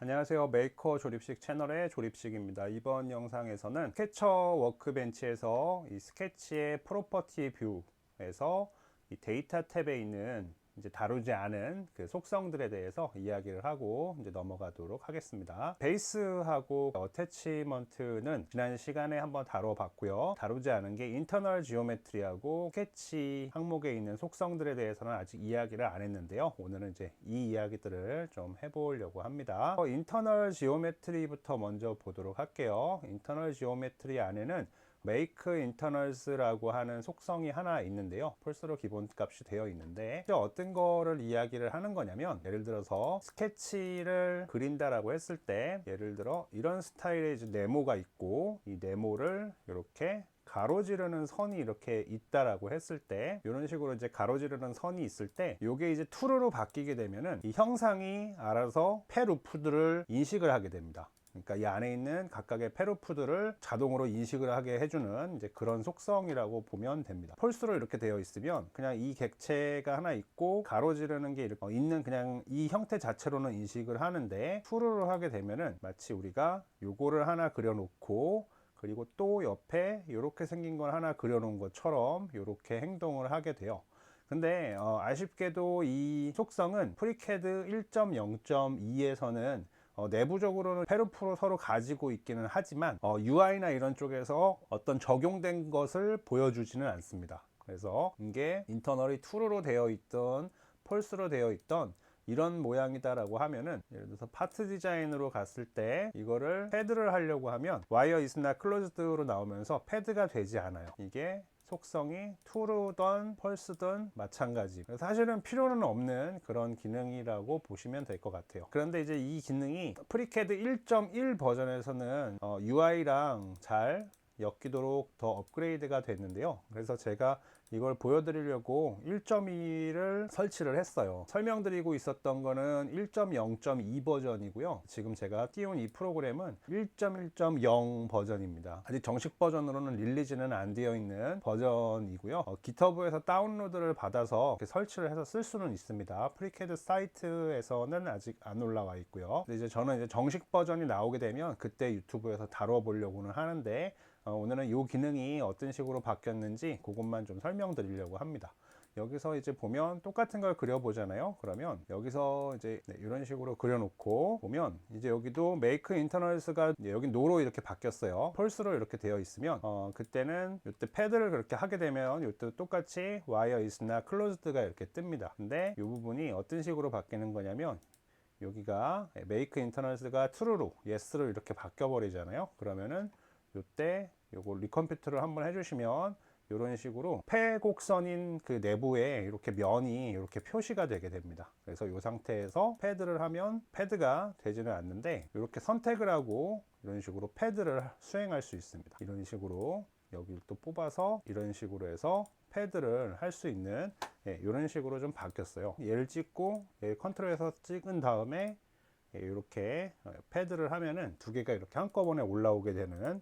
안녕하세요. 메이커 조립식 채널의 조립식입니다. 이번 영상에서는 스케쳐 워크벤치에서 이 스케치의 프로퍼티 뷰에서 이 데이터 탭에 있는 이제 다루지 않은 그 속성들에 대해서 이야기를 하고 이제 넘어가도록 하겠습니다. 베이스하고 어태치먼트는 지난 시간에 한번 다뤄봤고요. 다루지 않은 게 인터널 지오메트리하고 스케치 항목에 있는 속성들에 대해서는 아직 이야기를 안 했는데요. 오늘은 이제 이 이야기들을 좀 해보려고 합니다. 인터널 지오메트리부터 먼저 보도록 할게요. 인터널 지오메트리 안에는 make internals라고 하는 속성이 하나 있는데요. 폴스로 기본값이 되어 있는데 어떤 거를 이야기를 하는 거냐면, 예를 들어서 스케치를 그린다라고 했을 때, 예를 들어 이런 스타일의 이제 네모가 있고, 이 네모를 이렇게 가로지르는 선이 이렇게 있다라고 했을 때, 이런 식으로 이제 가로지르는 선이 있을 때, 이게 이제 true로 바뀌게 되면은 이 형상이 알아서 패루프들을 인식을 하게 됩니다. 그러니까 이 안에 있는 각각의 패루프들을 자동으로 인식을 하게 해주는 이제 그런 속성이라고 보면 됩니다. 폴스로 이렇게 되어 있으면 그냥 이 객체가 하나 있고 가로지르는 게 이렇게 있는 그냥 이 형태 자체로는 인식을 하는데, true로 하게 되면은 마치 우리가 요거를 하나 그려놓고 그리고 또 옆에 이렇게 생긴 걸 하나 그려놓은 것처럼 이렇게 행동을 하게 돼요. 근데 아쉽게도 이 속성은 프리캐드 1.0.2에서는 내부적으로는 페루프로 서로 가지고 있기는 하지만 UI나 이런 쪽에서 어떤 적용된 것을 보여주지는 않습니다. 그래서 이게 인터널이 true로 되어 있던 폴스로 되어 있던 이런 모양이다라고 하면은, 예를 들어서 파트 디자인으로 갔을 때 이거를 패드를 하려고 하면 wire is not closed로 나오면서 패드가 되지 않아요. 이게 속성이 true든 false든 마찬가지. 사실은 필요는 없는 그런 기능이라고 보시면 될 것 같아요. 그런데 이제 이 기능이 프리캐드 1.1 버전에서는 UI랑 잘 엮이도록 더 업그레이드가 됐는데요. 그래서 제가 이걸 보여드리려고 1.2를 설치를 했어요. 설명드리고 있었던 거는 1.0.2 버전이고요. 지금 제가 띄운 이 프로그램은 1.1.0 버전입니다. 아직 정식 버전으로는 릴리즈는 안 되어 있는 버전이고요. GitHub에서 다운로드를 받아서 설치를 해서 쓸 수는 있습니다. 프리캐드 사이트에서는 아직 안 올라와 있고요. 근데 이제 저는 이제 정식 버전이 나오게 되면 그때 유튜브에서 다뤄보려고는 하는데, 오늘은 이 기능이 어떤 식으로 바뀌었는지 그것만 좀 설명드리려고 합니다. 여기서 이제 보면 똑같은 걸 그려보잖아요. 그러면 여기서 이제 이런 식으로 그려놓고 보면, 이제 여기도 make internals가 여기 no로 이렇게 바뀌었어요. false로 이렇게 되어 있으면 그때는 이때 패드를 그렇게 하게 되면 이때 똑같이 wire is not closed가 이렇게 뜹니다. 근데 이 부분이 어떤 식으로 바뀌는 거냐면, 여기가 make internals가 true로 yes로 이렇게 바뀌어 버리잖아요. 그러면은 이때 요거 리컴퓨트를 한번 해주시면 이런 식으로 패곡선인 그 내부에 이렇게 면이 이렇게 표시가 되게 됩니다. 그래서 이 상태에서 패드를 하면 패드가 되지는 않는데, 이렇게 선택을 하고 이런 식으로 패드를 수행할 수 있습니다. 이런 식으로 여기를 또 뽑아서 이런 식으로 해서 패드를 할 수 있는, 이런 식으로 좀 바뀌었어요. 얘를 찍고 컨트롤에서 찍은 다음에 이렇게 패드를 하면은 두 개가 이렇게 한꺼번에 올라오게 되는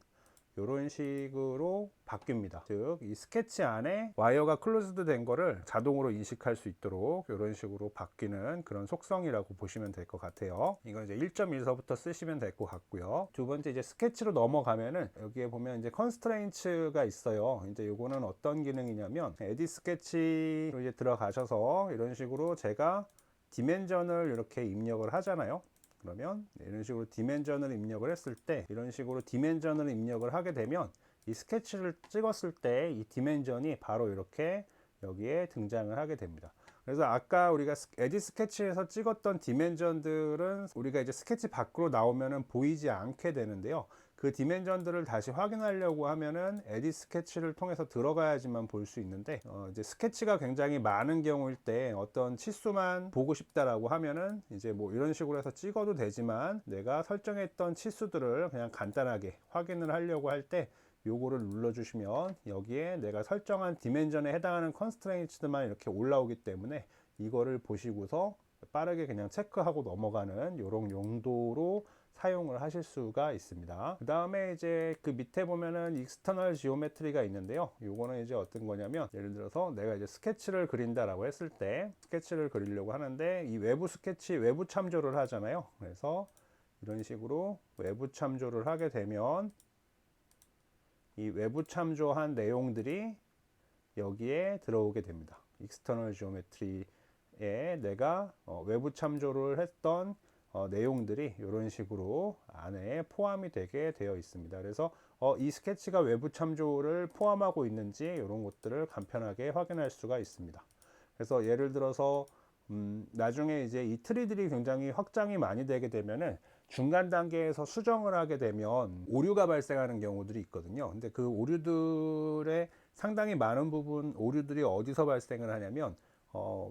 이런 식으로 바뀝니다. 즉, 이 스케치 안에 와이어가 클로즈드 된 거를 자동으로 인식할 수 있도록 이런 식으로 바뀌는 그런 속성이라고 보시면 될 것 같아요. 이건 이제 1.1서부터 쓰시면 될 것 같고요. 두 번째, 이제 스케치로 넘어가면은 여기에 보면 이제 컨스트레인츠가 있어요. 이제 요거는 어떤 기능이냐면, 에디 스케치로 이제 들어가셔서 이런 식으로 제가 디멘전을 이렇게 입력을 하잖아요. 그러면 이런 식으로 디멘전을 입력을 했을 때, 이런 식으로 디멘전을 입력을 하게 되면 이 스케치를 찍었을 때 이 디멘전이 바로 이렇게 여기에 등장을 하게 됩니다. 그래서 아까 우리가 에디 스케치에서 찍었던 디멘전들은 우리가 이제 스케치 밖으로 나오면은 보이지 않게 되는데요. 그 디멘전들을 다시 확인하려고 하면은 에디 스케치를 통해서 들어가야지만 볼 수 있는데, 이제 스케치가 굉장히 많은 경우일 때 어떤 치수만 보고 싶다라고 하면은 이제 뭐 이런 식으로 해서 찍어도 되지만, 내가 설정했던 치수들을 그냥 간단하게 확인을 하려고 할 때 요거를 눌러주시면 여기에 내가 설정한 디멘전에 해당하는 컨스트레인츠들만 이렇게 올라오기 때문에 이거를 보시고서 빠르게 그냥 체크하고 넘어가는 이런 용도로 사용을 하실 수가 있습니다. 그 다음에 이제 그 밑에 보면은 익스터널 지오메트리가 있는데요. 요거는 이제 어떤 거냐면, 예를 들어서 내가 이제 스케치를 그린다라고 했을 때, 스케치를 그리려고 하는데 이 외부 스케치 외부 참조를 하잖아요. 그래서 이런 식으로 외부 참조를 하게 되면 이 외부 참조한 내용들이 여기에 들어오게 됩니다. 익스터널 지오메트리에 내가 외부 참조를 했던 내용들이 이런 식으로 안에 포함이 되게 되어 있습니다. 그래서 이 스케치가 외부 참조를 포함하고 있는지 이런 것들을 간편하게 확인할 수가 있습니다. 그래서 예를 들어서 나중에 이제 이 트리들이 굉장히 확장이 많이 되게 되면은 중간 단계에서 수정을 하게 되면 오류가 발생하는 경우들이 있거든요. 근데 그 오류들의 상당히 많은 부분 오류들이 어디서 발생을 하냐면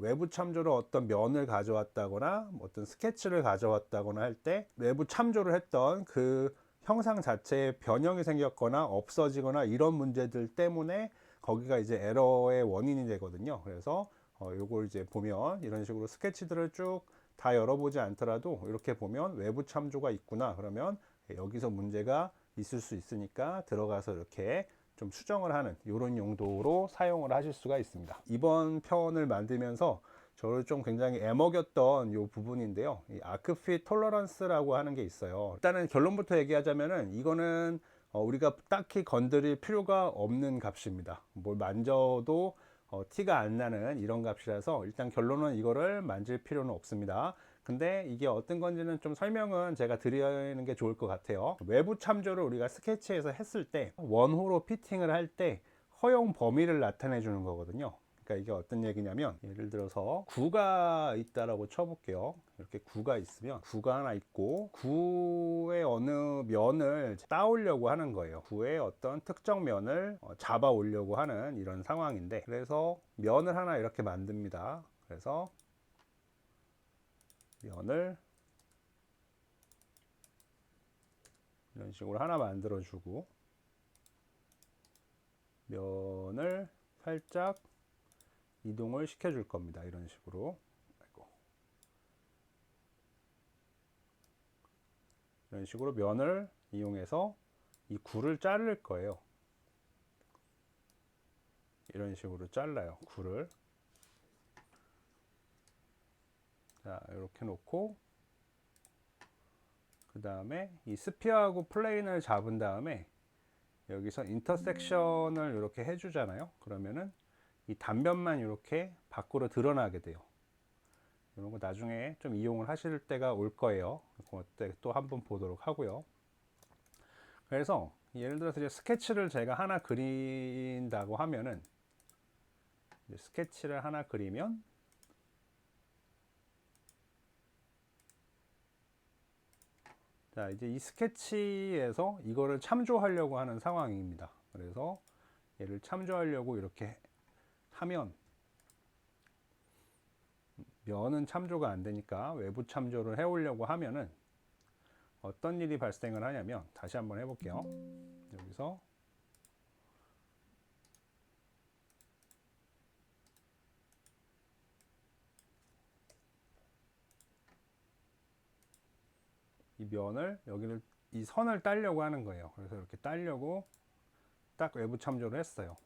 외부 참조로 어떤 면을 가져왔다거나 어떤 스케치를 가져왔다거나 할 때 외부 참조를 했던 그 형상 자체에 변형이 생겼거나 없어지거나 이런 문제들 때문에 거기가 이제 에러의 원인이 되거든요. 그래서 요걸 이제 보면 이런 식으로 스케치들을 쭉 다 열어보지 않더라도 이렇게 보면 외부 참조가 있구나, 그러면 여기서 문제가 있을 수 있으니까 들어가서 이렇게 좀 수정을 하는 이런 용도로 사용을 하실 수가 있습니다. 이번 편을 만들면서 저를 좀 굉장히 애먹였던 이 부분인데요, 이 아크핏 톨러런스라고 하는 게 있어요. 일단은 결론부터 얘기하자면은 이거는 우리가 딱히 건드릴 필요가 없는 값입니다. 뭘 만져도 티가 안 나는 이런 값이라서 일단 결론은 이거를 만질 필요는 없습니다. 근데 이게 어떤 건지는 좀 설명은 제가 드리는 게 좋을 것 같아요. 외부 참조를 우리가 스케치에서 했을 때 원호로 피팅을 할 때 허용 범위를 나타내 주는 거거든요. 그러니까 이게 어떤 얘기냐면 예를 들어서 구가 있다라고 쳐볼게요. 이렇게 구가 있으면 구가 하나 있고 구의 어느 면을 따오려고 하는 거예요. 구의 어떤 특정 면을 잡아 오려고 하는 이런 상황인데, 그래서 면을 하나 이렇게 만듭니다. 그래서 면을 이런 식으로 하나 만들어 주고 면을 살짝 이동을 시켜 줄 겁니다. 이런 식으로. 이런 식으로 면을 이용해서 이 굴을 자를 거예요. 이런 식으로 잘라요, 굴을. 자, 이렇게 놓고 그 다음에 이 스피어하고 플레인을 잡은 다음에 여기서 인터섹션을 이렇게 해주잖아요. 그러면은 이 단면만 이렇게 밖으로 드러나게 돼요. 이런 거 나중에 좀 이용을 하실 때가 올 거예요. 그때 또 한번 보도록 하고요. 그래서 예를 들어서 이제 스케치를 제가 하나 그린다고 하면은 스케치를 하나 그리면 자, 이제 이 스케치에서 이거를 참조하려고 하는 상황입니다. 그래서 얘를 참조하려고 이렇게 하면 면은 참조가 안 되니까 외부 참조를 해오려고 하면은 어떤 일이 발생을 하냐면, 다시 한번 해볼게요. 여기서 이 면을 여기를 이 선을 따려고 하는 거예요. 그래서 이렇게 따려고 딱 외부 참조를 했어요.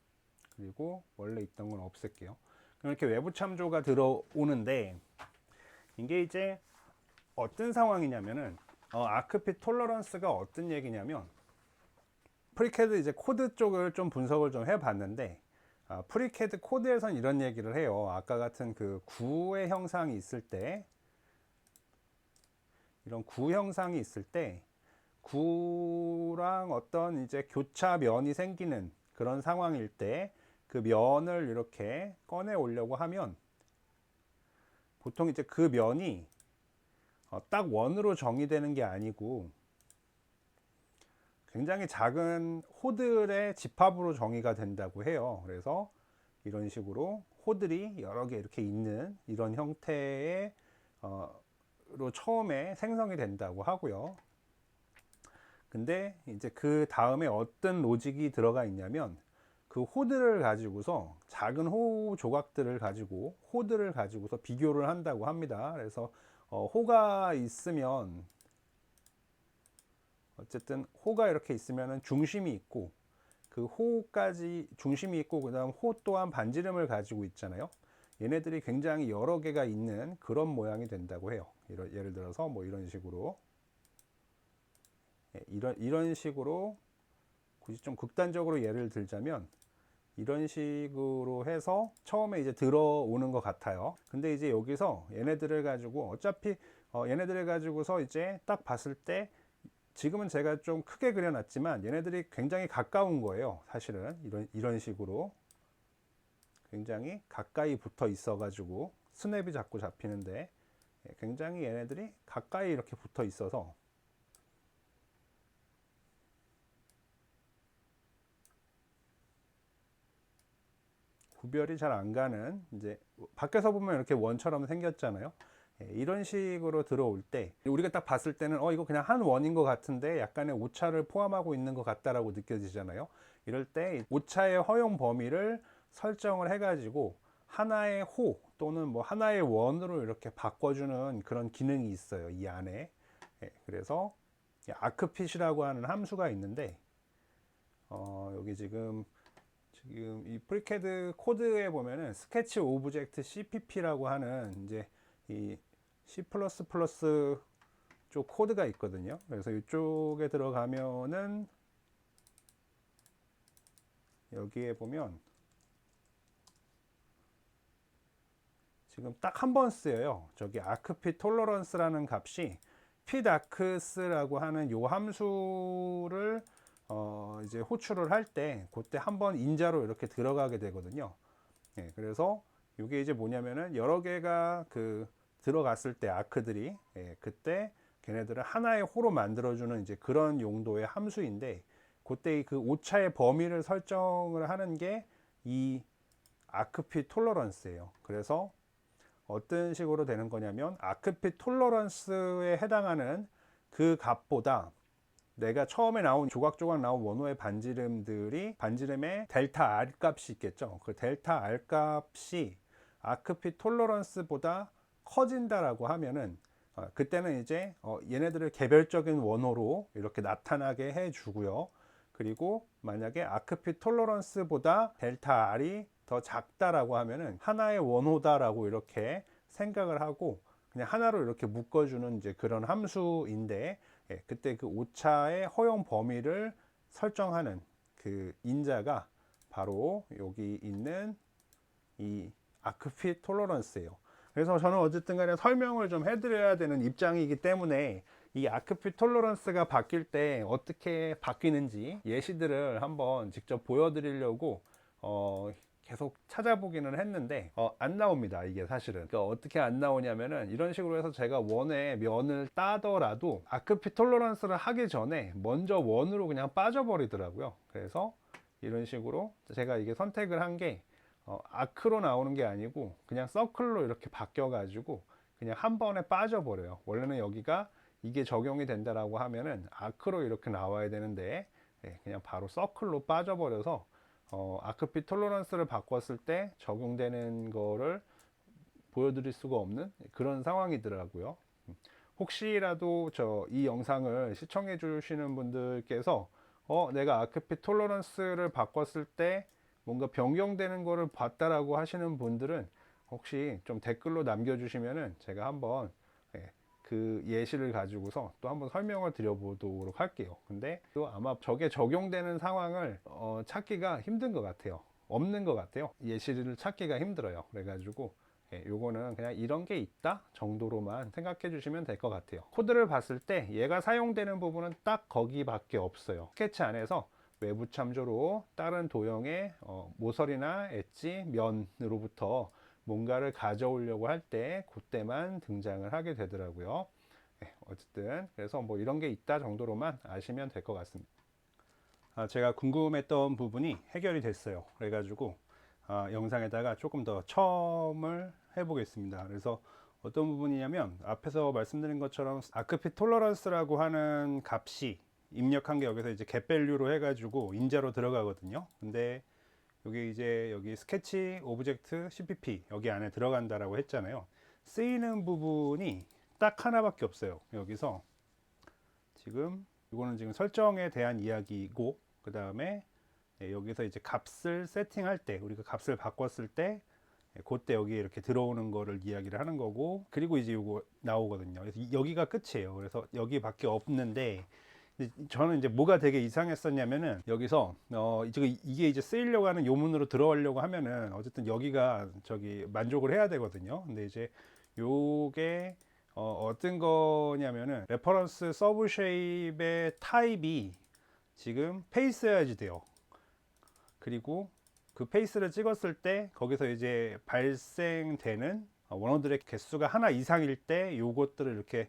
그리고 원래 있던 건 없앨게요. 그럼 이렇게 외부 참조가 들어오는데 이게 이제 어떤 상황이냐면은 아크핏 톨러런스가 어떤 얘기냐면, 프리캐드 이제 코드 쪽을 좀 분석을 좀 해봤는데 프리캐드 코드에선 이런 얘기를 해요. 아까 같은 그 구의 형상이 있을 때, 이런 구 형상이 있을 때 구랑 어떤 이제 교차면이 생기는 그런 상황일 때 그 면을 이렇게 꺼내 오려고 하면 보통 이제 그 면이 딱 원으로 정의되는 게 아니고 굉장히 작은 호들의 집합으로 정의가 된다고 해요. 그래서 이런 식으로 호들이 여러 개 이렇게 있는 이런 형태의 로 처음에 생성이 된다고 하고요. 근데 이제 그 다음에 어떤 로직이 들어가 있냐면 그 호들을 가지고서 작은 호 조각들을 가지고 호들을 가지고서 비교를 한다고 합니다. 그래서 호가 있으면 어쨌든 호가 이렇게 있으면 중심이 있고 그 호까지 중심이 있고 그다음 호 또한 반지름을 가지고 있잖아요. 얘네들이 굉장히 여러 개가 있는 그런 모양이 된다고 해요. 예를 들어서 뭐 이런 식으로 이런 식으로 굳이 좀 극단적으로 예를 들자면 이런 식으로 해서 처음에 이제 들어오는 것 같아요. 근데 이제 여기서 얘네들을 가지고 어차피 얘네들을 가지고서 이제 딱 봤을 때 지금은 제가 좀 크게 그려놨지만 얘네들이 굉장히 가까운 거예요. 사실은 이런 식으로 굉장히 가까이 붙어 있어 가지고 스냅이 자꾸 잡히는데 굉장히 얘네들이 가까이 이렇게 붙어 있어서 구별이 잘 안 가는, 이제 밖에서 보면 이렇게 원처럼 생겼잖아요. 이런 식으로 들어올 때 우리가 딱 봤을 때는 이거 그냥 한 원인 것 같은데 약간의 오차를 포함하고 있는 것 같다라고 느껴지잖아요. 이럴 때 오차의 허용 범위를 설정을 해가지고 하나의 호 또는 뭐 하나의 원으로 이렇게 바꿔주는 그런 기능이 있어요, 이 안에. 그래서 아크핏이라고 하는 함수가 있는데 여기 지금 이 프리캐드 코드에 보면은 스케치 오브젝트 CPP라고 하는 이제 이 C++ 쪽 코드가 있거든요. 그래서 이쪽에 들어가면은 여기에 보면 지금 딱 한 번 쓰여요. 저기 아크핏 톨러런스라는 값이 피다크스라고 하는 요 함수를 이제 호출을 할 때 그때 한번 인자로 이렇게 들어가게 되거든요. 그래서 이게 이제 뭐냐면은 여러 개가 들어갔을 때 아크들이 그때 걔네들을 하나의 호로 만들어주는 이제 그런 용도의 함수인데 그때 그 오차의 범위를 설정을 하는 게 이 아크핏 톨러런스예요. 그래서 어떤 식으로 되는 거냐면 아크핏 톨러런스에 해당하는 그 값보다 내가 처음에 나온 조각조각 나온 원호의 반지름의 델타 R 값이 있겠죠. 그 델타 R 값이 아크핏 톨러런스보다 커진다라고 하면은 그때는 이제 얘네들을 개별적인 원호로 이렇게 나타나게 해주고요. 그리고 만약에 아크핏 톨러런스보다 델타 R이 더 작다라고 하면은 하나의 원호다라고 이렇게 생각을 하고 그냥 하나로 이렇게 묶어주는 이제 그런 함수인데 그때 그 오차의 허용 범위를 설정하는 그 인자가 바로 여기 있는 이 아크핏 톨러런스예요. 그래서 저는 어쨌든 간에 설명을 좀 해드려야 되는 입장이기 때문에 이 아크핏 톨러런스가 바뀔 때 어떻게 바뀌는지 예시들을 한번 직접 보여드리려고 계속 찾아보기는 했는데 안 나옵니다. 이게 사실은 그러니까 어떻게 안 나오냐면은 이런 식으로 해서 제가 원의 면을 따더라도 아크핏 톨러런스를 하기 전에 먼저 원으로 그냥 빠져버리더라고요. 그래서 이런 식으로 제가 이게 선택을 한 게 아크로 나오는 게 아니고 그냥 서클로 이렇게 바뀌어 가지고 그냥 한 번에 빠져버려요. 원래는 여기가 이게 적용이 된다라고 하면은 아크로 이렇게 나와야 되는데 그냥 바로 서클로 빠져버려서 아크핏 톨러런스를 바꿨을 때 적용되는 거를 보여드릴 수가 없는 그런 상황이더라고요. 혹시라도 이 영상을 시청해 주시는 분들께서 내가 아크핏 톨러런스를 바꿨을 때 뭔가 변경되는 거를 봤다라고 하시는 분들은 혹시 좀 댓글로 남겨주시면은 제가 한번 그 예시를 가지고서 또 한번 설명을 드려보도록 할게요. 근데 또 아마 저게 적용되는 상황을 찾기가 힘든 것 같아요. 없는 것 같아요. 예시를 찾기가 힘들어요. 그래가지고 요거는 그냥 이런 게 있다 정도로만 생각해 주시면 될 것 같아요. 코드를 봤을 때 얘가 사용되는 부분은 딱 거기밖에 없어요. 스케치 안에서 외부 참조로 다른 도형의 모서리나 엣지, 면으로부터 뭔가를 가져오려고 할 때 그때만 등장을 하게 되더라고요. 어쨌든 그래서 뭐 이런 게 있다 정도로만 아시면 될 것 같습니다. 제가 궁금했던 부분이 해결이 됐어요. 그래가지고 영상에다가 조금 더 첨을 해보겠습니다. 그래서 어떤 부분이냐면 앞에서 말씀드린 것처럼 아크핏 톨러런스라고 하는 값이 입력한 게 여기서 이제 getValue로 해가지고 인자로 들어가거든요. 근데 여기 스케치 오브젝트 CPP 여기 안에 들어간다라고 했잖아요. 쓰이는 부분이 딱 하나밖에 없어요. 여기서 지금 이거는 지금 설정에 대한 이야기이고 그 다음에 여기서 이제 값을 세팅할 때 우리가 값을 바꿨을 때 그때 여기 이렇게 들어오는 거를 이야기를 하는 거고 그리고 이제 이거 나오거든요. 그래서 여기가 끝이에요. 그래서 여기밖에 없는데 저는 이제 뭐가 되게 이상했었냐면은 여기서 이게 이제 쓰이려고 하는 요문으로 들어가려고 하면은 어쨌든 여기가 저기 만족을 해야 되거든요. 근데 이제 요게 어떤 거냐면은 레퍼런스 서브 쉐입의 타입이 지금 페이스여야지 돼요. 그리고 그 페이스를 찍었을 때 거기서 이제 발생되는 원어들의 개수가 하나 이상일 때 요것들을 이렇게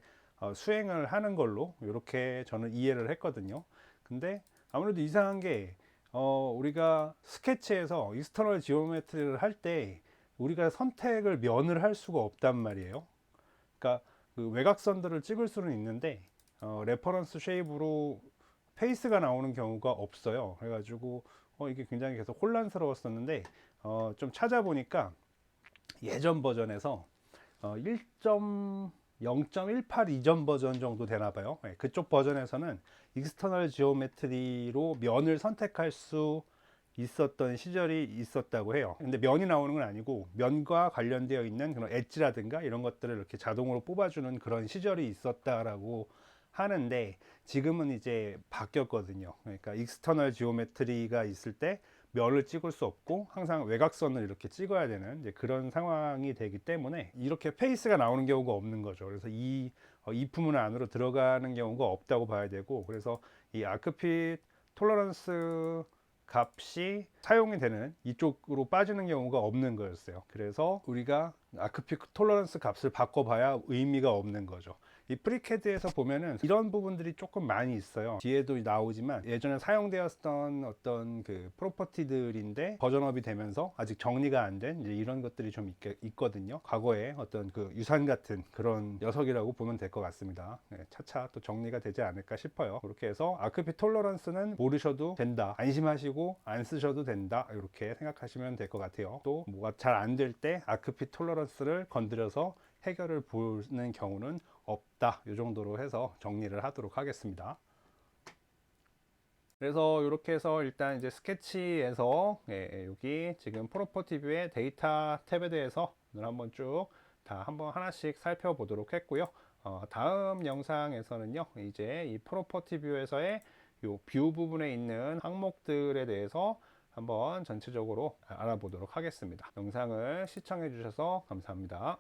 수행을 하는 걸로 이렇게 저는 이해를 했거든요. 근데 아무래도 이상한 게 우리가 스케치에서 익스터널 지오메트리를 할 때 우리가 선택을 면을 할 수가 없단 말이에요. 그러니까 그 외곽선들을 찍을 수는 있는데 레퍼런스 쉐입으로 페이스가 나오는 경우가 없어요. 그래가지고 이게 굉장히 계속 혼란스러웠었는데 좀 찾아보니까 예전 버전에서 1.0.18 이전 버전 정도 되나 봐요. 네, 그쪽 버전에서는 익스터널 지오메트리로 면을 선택할 수 있었던 시절이 있었다고 해요. 근데 면이 나오는 건 아니고 면과 관련되어 있는 그런 엣지라든가 이런 것들을 이렇게 자동으로 뽑아주는 그런 시절이 있었다라고 하는데 지금은 이제 바뀌었거든요. 그러니까 익스터널 지오메트리가 있을 때 면을 찍을 수 없고 항상 외곽선을 이렇게 찍어야 되는 이제 그런 상황이 되기 때문에 이렇게 페이스가 나오는 경우가 없는 거죠. 그래서 이 이품은 안으로 들어가는 경우가 없다고 봐야 되고, 그래서 이 아크핏 톨러런스 값이 사용이 되는 이쪽으로 빠지는 경우가 없는 거였어요. 그래서 우리가 아크핏 톨러런스 값을 바꿔봐야 의미가 없는 거죠. 이 프리캐드에서 보면은 이런 부분들이 조금 많이 있어요. 뒤에도 나오지만 예전에 사용되었던 어떤 그 프로퍼티들인데 버전업이 되면서 아직 정리가 안 된 이런 것들이 좀 있거든요. 과거에 어떤 그 유산 같은 그런 녀석이라고 보면 될 것 같습니다. 네, 차차 또 정리가 되지 않을까 싶어요. 그렇게 해서 아크핏 톨러런스는 모르셔도 된다, 안심하시고 안 쓰셔도 된다, 이렇게 생각하시면 될 것 같아요. 또 뭐가 잘 안 될 때 아크핏 톨러런스를 건드려서 해결을 보는 경우는 없다, 이 정도로 해서 정리를 하도록 하겠습니다. 그래서 이렇게 해서 일단 이제 스케치에서 여기 지금 프로퍼티 뷰의 데이터 탭에 대해서 오늘 한번 쭉 다 한번 하나씩 살펴보도록 했고요. 다음 영상에서는요, 이제 이 프로퍼티 뷰에서의 요 뷰 부분에 있는 항목들에 대해서 한번 전체적으로 알아보도록 하겠습니다. 영상을 시청해 주셔서 감사합니다.